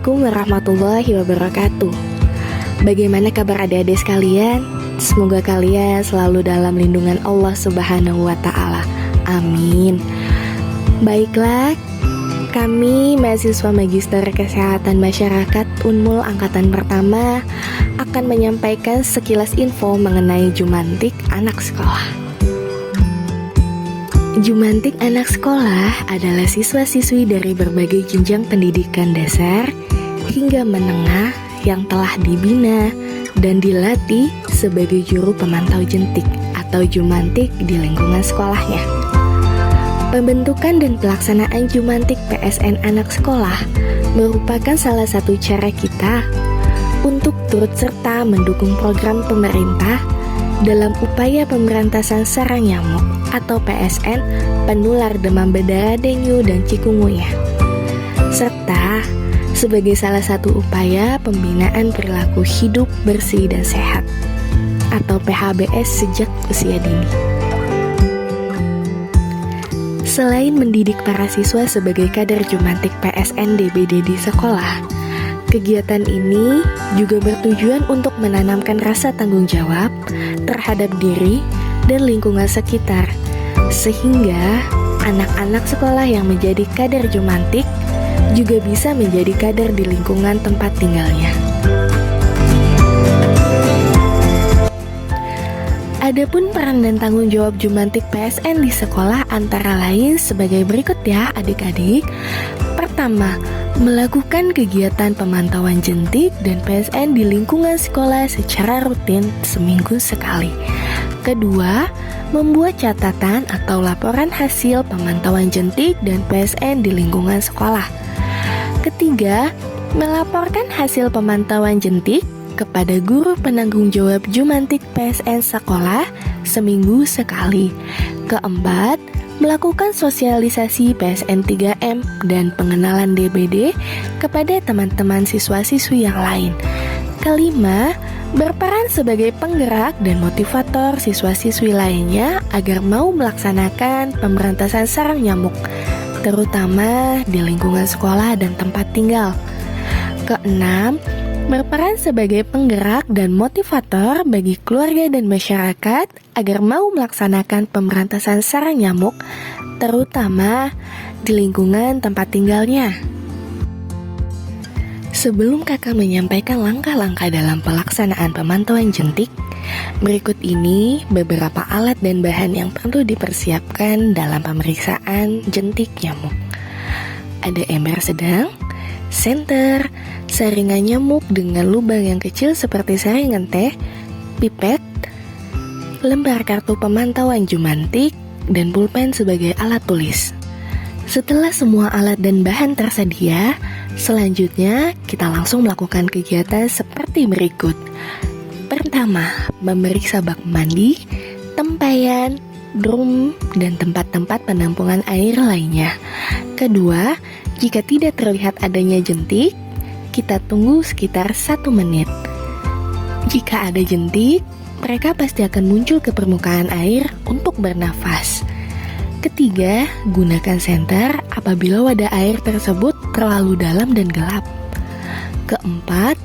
Assalamualaikum warahmatullahi wabarakatuh. Bagaimana kabar adik-adik sekalian? Semoga kalian selalu dalam lindungan Allah Subhanahu wa Ta'ala. Amin. Baiklah, kami mahasiswa Magister Kesehatan Masyarakat Unmul Angkatan Pertama akan menyampaikan sekilas info mengenai Jumantik anak sekolah. Jumantik anak sekolah adalah siswa-siswi dari berbagai jenjang pendidikan dasar hingga menengah yang telah dibina dan dilatih sebagai juru pemantau jentik atau Jumantik di lingkungan sekolahnya. Pembentukan dan pelaksanaan Jumantik PSN anak sekolah merupakan salah satu cara kita untuk turut serta mendukung program pemerintah dalam upaya pemberantasan sarang nyamuk atau PSN penular demam berdarah dengue dan cikungunya, serta sebagai salah satu upaya pembinaan perilaku hidup bersih dan sehat atau PHBS sejak usia dini. Selain mendidik para siswa sebagai kader Jumantik PSN DBD di sekolah, kegiatan ini juga bertujuan untuk menanamkan rasa tanggung jawab terhadap diri dan lingkungan sekitar, sehingga anak-anak sekolah yang menjadi kader Jumantik juga bisa menjadi kader di lingkungan tempat tinggalnya. Adapun peran dan tanggung jawab Jumantik PSN di sekolah antara lain sebagai berikut ya adik-adik. Pertama, melakukan kegiatan pemantauan jentik dan PSN di lingkungan sekolah secara rutin seminggu sekali. Kedua, membuat catatan atau laporan hasil pemantauan jentik dan PSN di lingkungan sekolah. Ketiga, melaporkan hasil pemantauan jentik kepada guru penanggung jawab Jumantik PSN sekolah seminggu sekali. Keempat, melakukan sosialisasi PSN 3M dan pengenalan DBD kepada teman-teman siswa-siswi yang lain. Kelima, berperan sebagai penggerak dan motivator siswa-siswi lainnya agar mau melaksanakan pemberantasan sarang nyamuk, terutama di lingkungan sekolah dan tempat tinggal. Keenam, berperan sebagai penggerak dan motivator bagi keluarga dan masyarakat agar mau melaksanakan pemberantasan sarang nyamuk, terutama di lingkungan tempat tinggalnya. Sebelum kakak menyampaikan langkah-langkah dalam pelaksanaan pemantauan jentik, berikut ini beberapa alat dan bahan yang perlu dipersiapkan dalam pemeriksaan jentik nyamuk. Ada ember sedang, senter, saringan nyamuk dengan lubang yang kecil seperti saringan teh, pipet, lembar kartu pemantauan Jumantik, dan pulpen sebagai alat tulis. Setelah semua alat dan bahan tersedia, selanjutnya kita langsung melakukan kegiatan seperti berikut. Pertama, memeriksa bak mandi, tempayan, drum, dan tempat-tempat penampungan air lainnya. Kedua, jika tidak terlihat adanya jentik, kita tunggu sekitar 1 menit. Jika ada jentik, mereka pasti akan muncul ke permukaan air untuk bernafas. Ketiga, gunakan senter apabila wadah air tersebut terlalu dalam dan gelap. Keempat,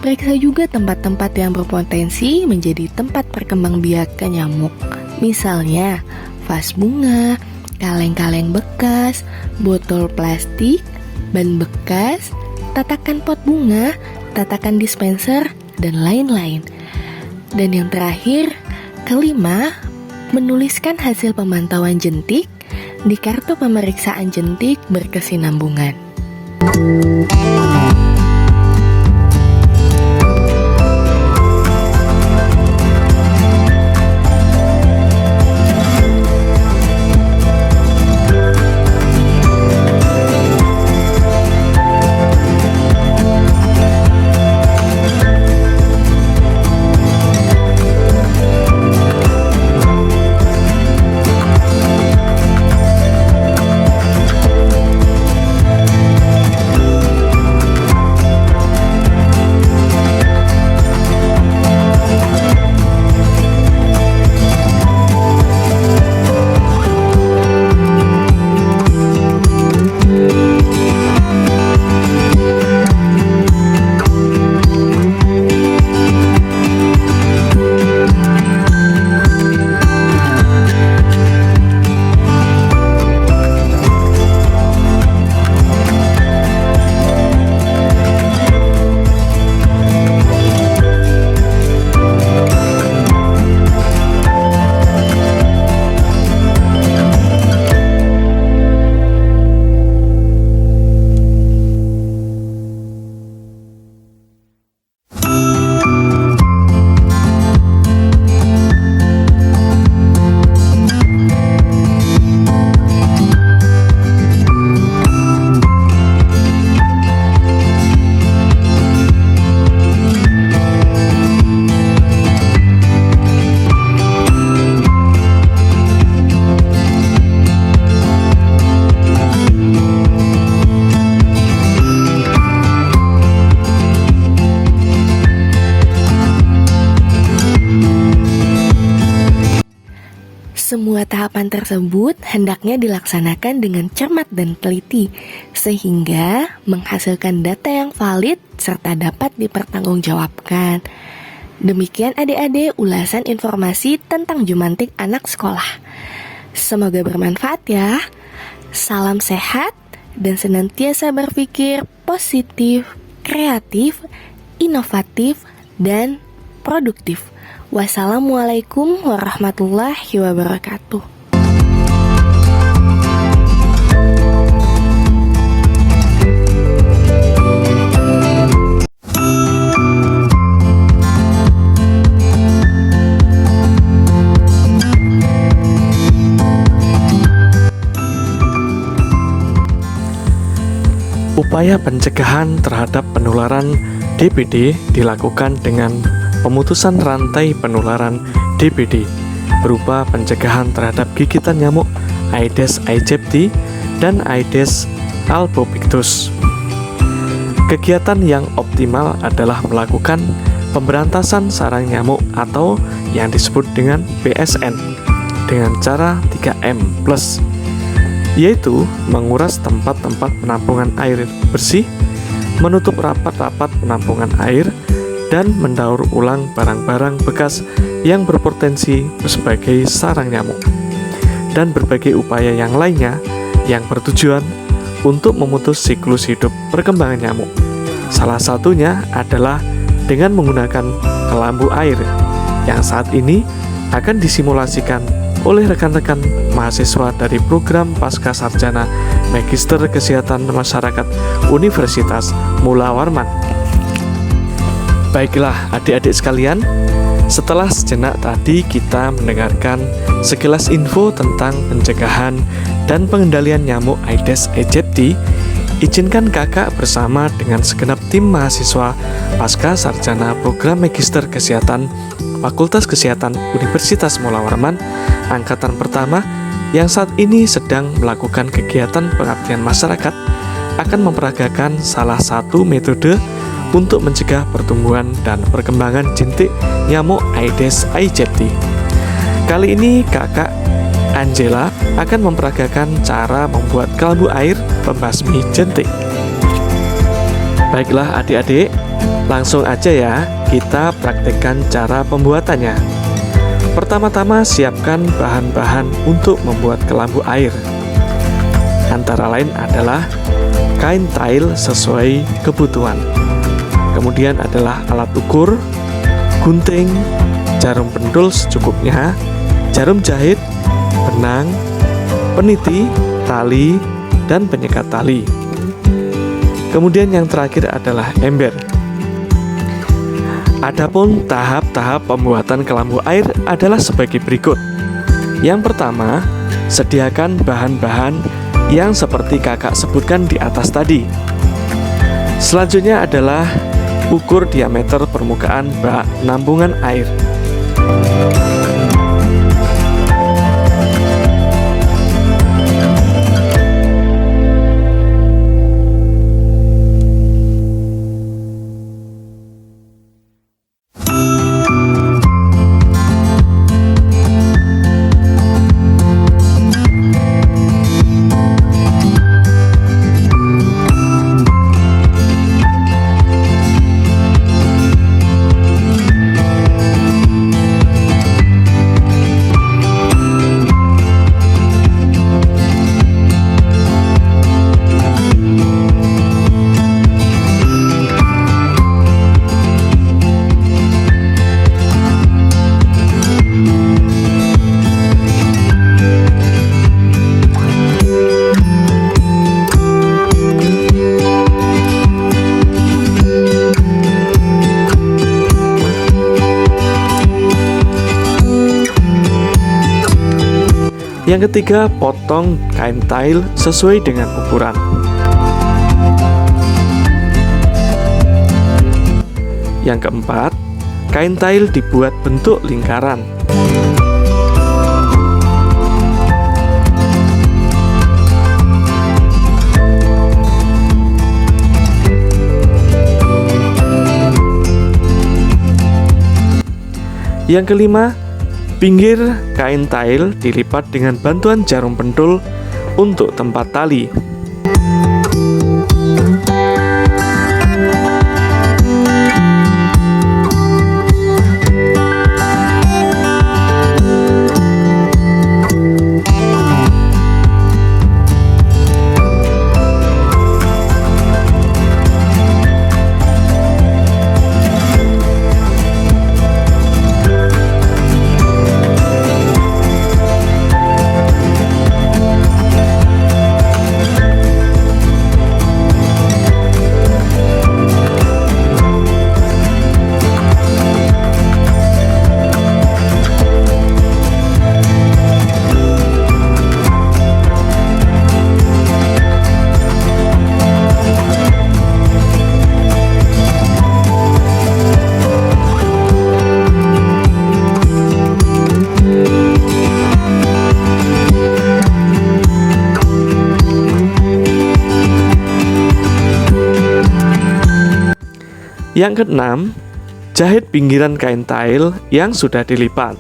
periksa juga tempat-tempat yang berpotensi menjadi tempat perkembangbiakan nyamuk. Misalnya, vas bunga, kaleng-kaleng bekas, botol plastik, ban bekas, tatakan pot bunga, tatakan dispenser, dan lain-lain. Dan yang terakhir, kelima, menuliskan hasil pemantauan jentik di kartu pemeriksaan jentik berkesinambungan. Semua tahapan tersebut hendaknya dilaksanakan dengan cermat dan teliti, sehingga menghasilkan data yang valid serta dapat dipertanggungjawabkan. Demikian adik-adik ulasan informasi tentang jumantik anak sekolah. Semoga bermanfaat ya. Salam sehat dan senantiasa berpikir positif, kreatif, inovatif, dan produktif. Wassalamualaikum warahmatullahi wabarakatuh. Upaya pencegahan terhadap penularan DBD dilakukan dengan pemutusan rantai penularan DBD berupa pencegahan terhadap gigitan nyamuk Aedes aegypti dan Aedes albopictus. Kegiatan yang optimal adalah melakukan pemberantasan sarang nyamuk atau yang disebut dengan PSN dengan cara 3M+, yaitu menguras tempat-tempat penampungan air bersih, menutup rapat-rapat penampungan air, dan mendaur ulang barang-barang bekas yang berpotensi sebagai sarang nyamuk, dan berbagai upaya yang lainnya yang bertujuan untuk memutus siklus hidup perkembangan nyamuk. Salah satunya adalah dengan menggunakan kelambu air yang saat ini akan disimulasikan oleh rekan-rekan mahasiswa dari program Pasca Sarjana Magister Kesehatan Masyarakat Universitas Mula Warman. Baiklah adik-adik sekalian, setelah sejenak tadi kita mendengarkan sekilas info tentang pencegahan dan pengendalian nyamuk Aedes aegypti, izinkan kakak bersama dengan segenap tim mahasiswa Pasca Sarjana Program Magister Kesehatan Fakultas Kesehatan Universitas Mula Warman Angkatan Pertama yang saat ini sedang melakukan kegiatan pengabdian masyarakat akan memperagakan salah satu metode untuk mencegah pertumbuhan dan perkembangan jentik nyamuk Aedes aegypti. Kali ini kakak Angela akan memperagakan cara membuat kelambu air pembasmi jentik. Baiklah adik-adik, langsung aja ya kita praktekkan cara pembuatannya. Pertama-tama siapkan bahan-bahan untuk membuat kelambu air. Antara lain adalah kain tail sesuai kebutuhan. Kemudian adalah alat ukur, gunting, jarum pentul secukupnya, jarum jahit, benang, peniti, tali, dan penyekat tali. Kemudian yang terakhir adalah ember. Adapun tahap-tahap pembuatan kelambu air adalah sebagai berikut. Yang pertama, sediakan bahan-bahan yang seperti kakak sebutkan di atas tadi. Selanjutnya adalah ukur diameter permukaan bak penampungan air. Yang ketiga, potong kain tail sesuai dengan ukuran. Yang keempat, kain tail dibuat bentuk lingkaran. Yang kelima, Pinggir kain tail dilipat dengan bantuan jarum pentul untuk tempat tali. Yang keenam, jahit pinggiran kain tail yang sudah dilipat.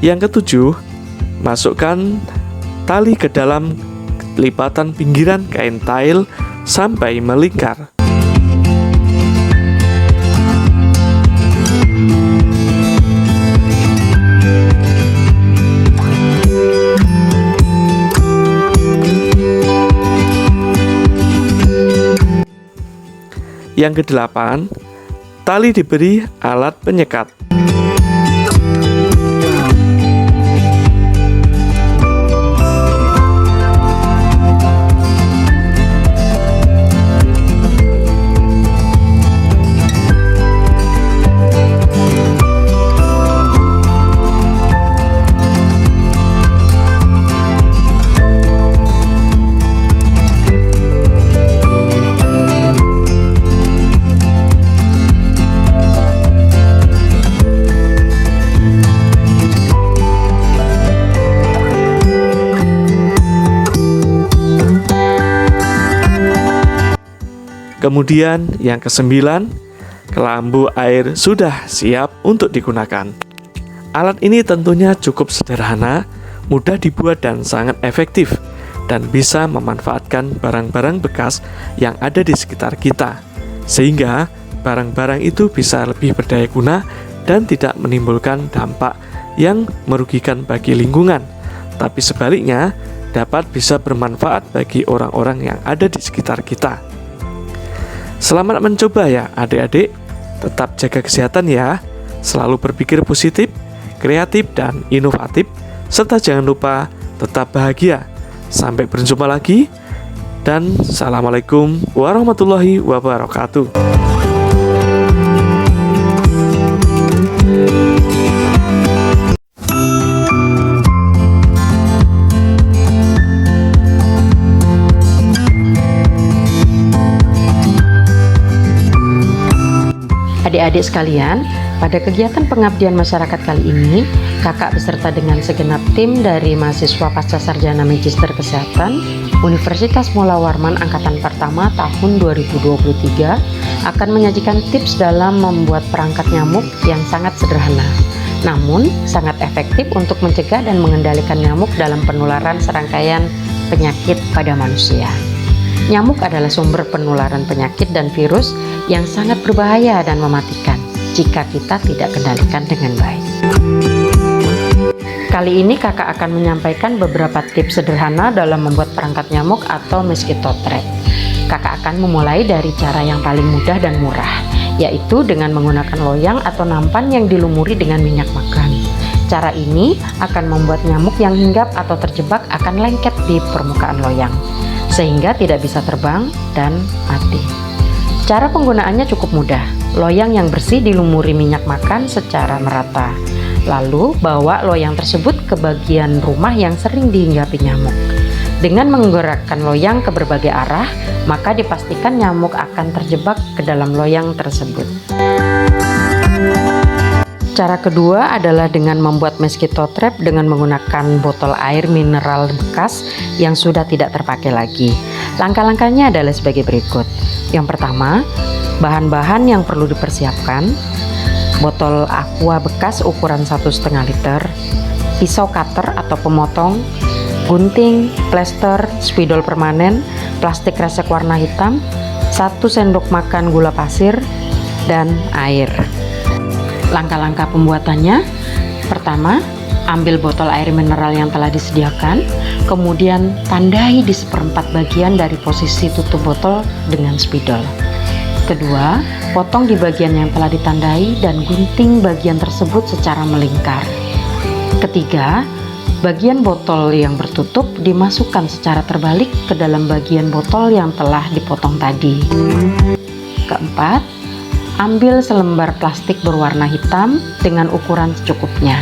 Yang ketujuh, masukkan tali ke dalam lipatan pinggiran kain tail sampai melingkar. Yang kedelapan, tali diberi alat penyekat. Kemudian yang kesembilan, kelambu air sudah siap untuk digunakan. Alat ini tentunya cukup sederhana, mudah dibuat dan sangat efektif, dan bisa memanfaatkan barang-barang bekas yang ada di sekitar kita, sehingga barang-barang itu bisa lebih berdaya guna dan tidak menimbulkan dampak yang merugikan bagi lingkungan, tapi sebaliknya dapat bisa bermanfaat bagi orang-orang yang ada di sekitar kita. Selamat mencoba ya adik-adik, tetap jaga kesehatan ya, selalu berpikir positif, kreatif dan inovatif, serta jangan lupa tetap bahagia. Sampai berjumpa lagi, dan Assalamualaikum warahmatullahi wabarakatuh. Adik-adik sekalian, pada kegiatan pengabdian masyarakat kali ini, kakak beserta dengan segenap tim dari mahasiswa Pasca Sarjana Magister Kesehatan Universitas Mula Warman Angkatan Pertama tahun 2023 akan menyajikan tips dalam membuat perangkat nyamuk yang sangat sederhana, namun sangat efektif untuk mencegah dan mengendalikan nyamuk dalam penularan serangkaian penyakit pada manusia. Nyamuk adalah sumber penularan penyakit dan virus yang sangat berbahaya dan mematikan jika kita tidak kendalikan dengan baik. Kali ini kakak akan menyampaikan beberapa tips sederhana dalam membuat perangkat nyamuk atau mosquito trap. Kakak akan memulai dari cara yang paling mudah dan murah, yaitu dengan menggunakan loyang atau nampan yang dilumuri dengan minyak makan. Cara ini akan membuat nyamuk yang hinggap atau terjebak akan lengket di permukaan loyang, sehingga tidak bisa terbang dan mati. Cara penggunaannya cukup mudah. Loyang yang bersih dilumuri minyak makan secara merata. Lalu bawa loyang tersebut ke bagian rumah yang sering dihinggapi nyamuk. Dengan menggerakkan loyang ke berbagai arah, maka dipastikan nyamuk akan terjebak ke dalam loyang tersebut. Cara kedua adalah dengan membuat mosquito trap dengan menggunakan botol air mineral bekas yang sudah tidak terpakai lagi. Langkah-langkahnya adalah sebagai berikut. Yang pertama, bahan-bahan yang perlu dipersiapkan: botol aqua bekas ukuran 1,5 liter, pisau cutter atau pemotong, gunting, plester, spidol permanen, plastik kresek warna hitam, 1 sendok makan gula pasir, dan air. Langkah-langkah pembuatannya: pertama, ambil botol air mineral yang telah disediakan, kemudian tandai di 1/4 bagian dari posisi tutup botol dengan spidol. Kedua, potong di bagian yang telah ditandai dan gunting bagian tersebut secara melingkar. Ketiga, bagian botol yang bertutup dimasukkan secara terbalik ke dalam bagian botol yang telah dipotong tadi. Keempat, ambil selembar plastik berwarna hitam dengan ukuran secukupnya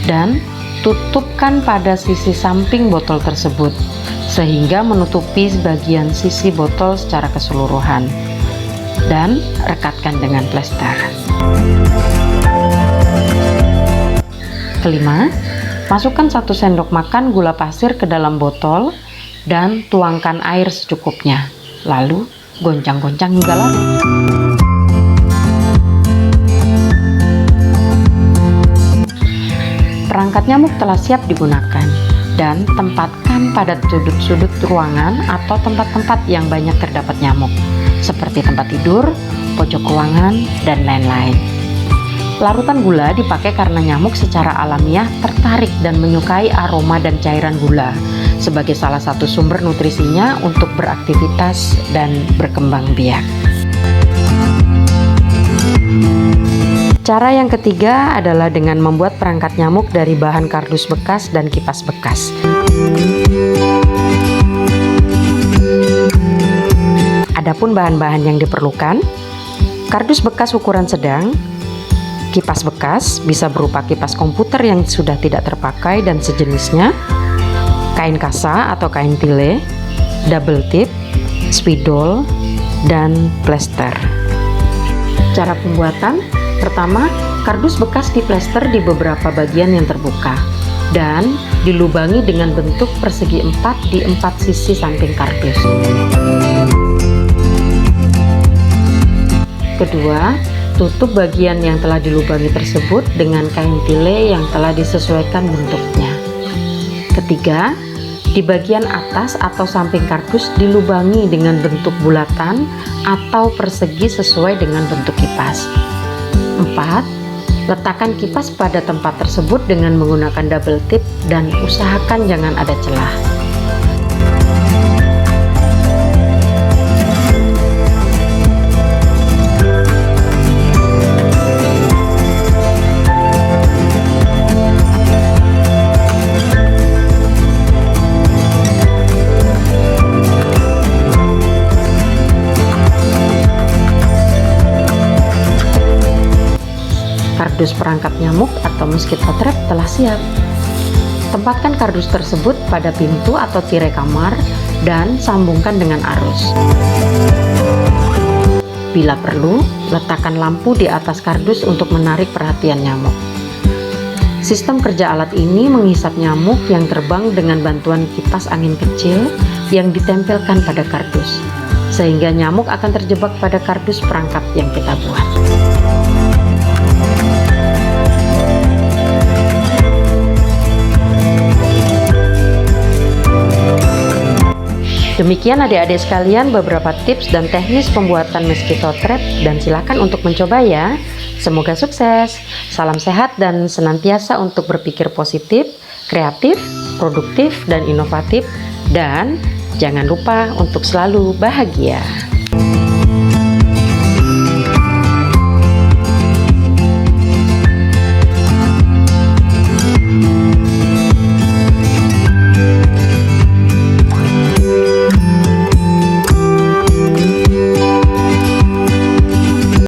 dan tutupkan pada sisi samping botol tersebut sehingga menutupi bagian sisi botol secara keseluruhan, dan rekatkan dengan plester. Kelima, masukkan 1 sendok makan gula pasir ke dalam botol dan tuangkan air secukupnya, lalu goncang-goncang hingga larut. Perangkat nyamuk telah siap digunakan, dan tempatkan pada sudut-sudut ruangan atau tempat-tempat yang banyak terdapat nyamuk, seperti tempat tidur, pojok ruangan, dan lain-lain. Larutan gula dipakai karena nyamuk secara alamiah tertarik dan menyukai aroma dan cairan gula sebagai salah satu sumber nutrisinya untuk beraktivitas dan berkembang biak. Cara yang ketiga adalah dengan membuat perangkat nyamuk dari bahan kardus bekas dan kipas bekas. Adapun bahan-bahan yang diperlukan: kardus bekas ukuran sedang, kipas bekas bisa berupa kipas komputer yang sudah tidak terpakai dan sejenisnya, kain kasa atau kain tile, double tip, spidol, dan plester. Cara pembuatan: pertama, kardus bekas diplester di beberapa bagian yang terbuka dan dilubangi dengan bentuk persegi 4 di 4 sisi samping kardus. Kedua, tutup bagian yang telah dilubangi tersebut dengan kain tile yang telah disesuaikan bentuknya. Ketiga, di bagian atas atau samping kardus dilubangi dengan bentuk bulatan atau persegi sesuai dengan bentuk kipas. 4. Letakkan kipas pada tempat tersebut dengan menggunakan double tip dan usahakan jangan ada celah. Kardus perangkap nyamuk atau mosquito trap telah siap. Tempatkan kardus tersebut pada pintu atau tirai kamar dan sambungkan dengan arus. Bila perlu, letakkan lampu di atas kardus untuk menarik perhatian nyamuk. Sistem kerja alat ini menghisap nyamuk yang terbang dengan bantuan kipas angin kecil yang ditempelkan pada kardus, sehingga nyamuk akan terjebak pada kardus perangkap yang kita buat. Demikian adik-adik sekalian beberapa tips dan teknis pembuatan mosquito trap, dan silakan untuk mencoba ya. Semoga sukses. Salam sehat dan senantiasa untuk berpikir positif, kreatif, produktif, dan inovatif. Dan jangan lupa untuk selalu bahagia.